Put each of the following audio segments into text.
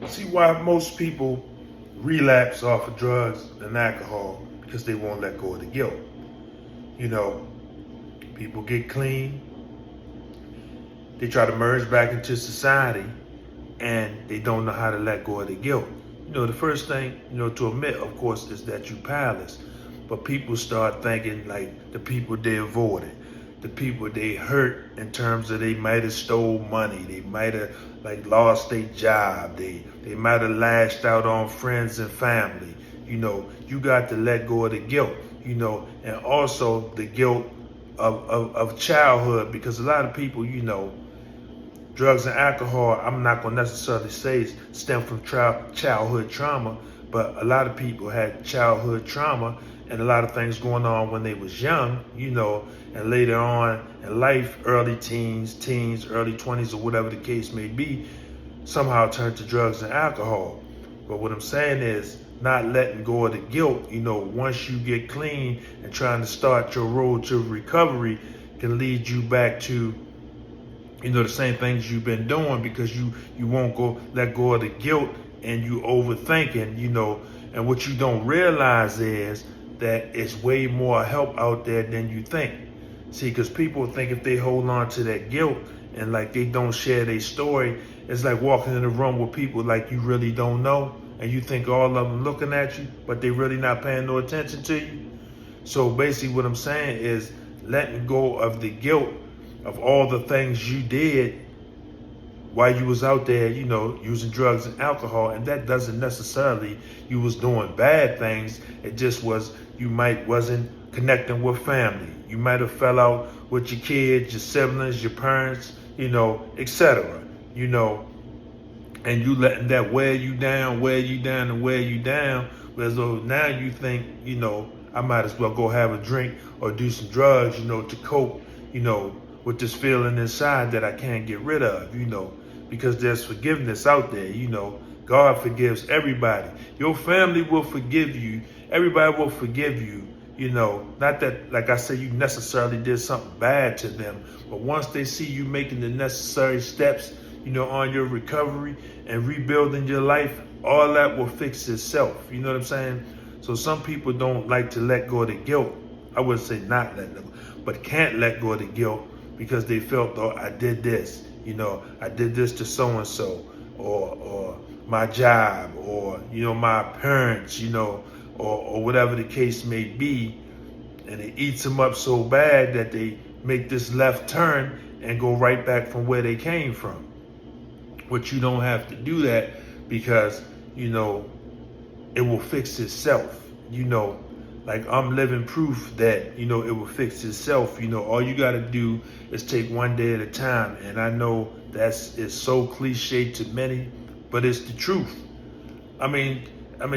See why most people relapse off of drugs and alcohol? Because they won't let go of the guilt. You know, people get clean, they try to merge back into society, and they don't know how to let go of the guilt. The first thing, to admit, of course, is that you're powerless. But people start thinking like the people they avoided, the people they hurt in terms of they might have stole money, they might have like lost their job, they might have lashed out on friends and family. You got to let go of the guilt, and also the guilt of childhood, because a lot of people, drugs and alcohol, I'm not going to necessarily say stem from childhood trauma, but a lot of people had childhood trauma and a lot of things going on when they was young, and later on in life, early teens, early 20s, or whatever the case may be, somehow turned to drugs and alcohol. But what I'm saying is not letting go of the guilt, once you get clean and trying to start your road to recovery can lead you back to the same things you've been doing, because you won't let go of the guilt, and you overthinking, and what you don't realize is that it's way more help out there than you think. See, because people think if they hold on to that guilt and like they don't share their story, it's like walking in a room with people like you really don't know, and you think all of them looking at you, but they really not paying no attention to you. So basically what I'm saying is letting go of the guilt of all the things you did while you was out there, using drugs and alcohol. And that doesn't necessarily you was doing bad things. It just was you wasn't connecting with family. You might have fell out with your kids, your siblings, your parents, etc. And you letting that wear you down, and wear you down. Whereas though now you think, I might as well go have a drink or do some drugs, to cope, with this feeling inside that I can't get rid of, because there's forgiveness out there, God forgives everybody. Your family will forgive you. Everybody will forgive you, not that, like I said, you necessarily did something bad to them, but once they see you making the necessary steps, on your recovery and rebuilding your life, all that will fix itself. You know what I'm saying? So some people don't like to let go of the guilt. I wouldn't say not let them, but can't let go of the guilt because they felt, oh, I did this, I did this to so-and-so, or my job, or, my parents, or whatever the case may be. And it eats them up so bad that they make this left turn and go right back from where they came from. But you don't have to do that, because, it will fix itself, like I'm living proof that, it will fix itself. All you got to do is take one day at a time. And I know it's so cliche to many, but it's the truth. I mean,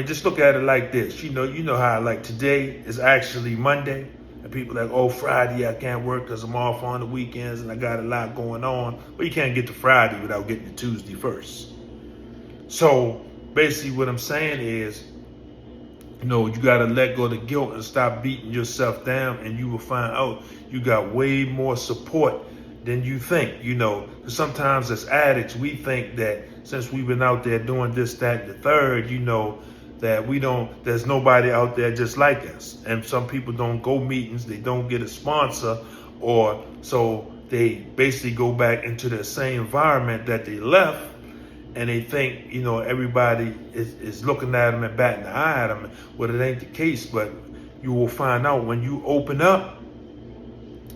just look at it like this. You know how like today is actually Monday, and people like, oh, Friday I can't work because I'm off on the weekends and I got a lot going on. But you can't get to Friday without getting to Tuesday first. So basically what I'm saying is, you got to let go of the guilt and stop beating yourself down, and you will find out you got way more support than you think, because sometimes as addicts, we think that since we've been out there doing this, that, and the third, that there's nobody out there just like us. And some people don't go meetings, they don't get a sponsor, or so they basically go back into the same environment that they left. And they think, everybody is looking at them and batting the eye at them. Well, it ain't the case, but you will find out when you open up,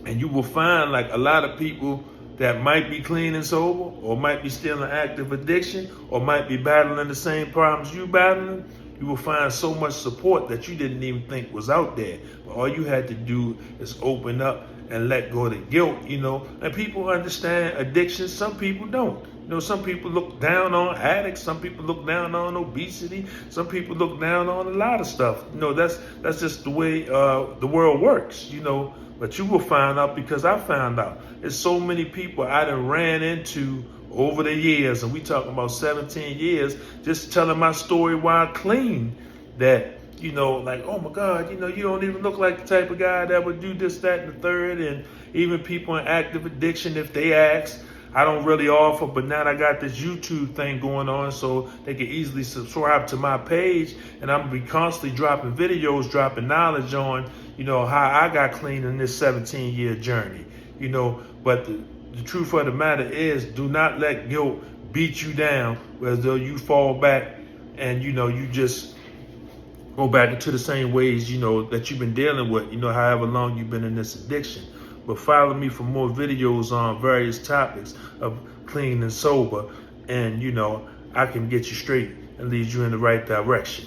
and you will find like a lot of people that might be clean and sober, or might be still in active addiction, or might be battling the same problems you battling. You will find so much support that you didn't even think was out there. But all you had to do is open up and let go of the guilt, And people understand addiction, some people don't. Some people look down on addicts. Some people look down on obesity. Some people look down on a lot of stuff. That's just the way the world works, But you will find out, because I found out. There's so many people I done ran into over the years, and we talking about 17 years, just telling my story while clean, that, like, oh my God, you don't even look like the type of guy that would do this, that, and the third. And even people in active addiction, if they ask, I don't really offer, but now I got this YouTube thing going on, so they can easily subscribe to my page, and I'm gonna be constantly dropping videos, dropping knowledge on, how I got clean in this 17-year journey, but the truth of the matter is, do not let guilt beat you down, as though you fall back and, you just go back into the same ways, that you've been dealing with, however long you've been in this addiction. But follow me for more videos on various topics of clean and sober, and, I can get you straight and lead you in the right direction.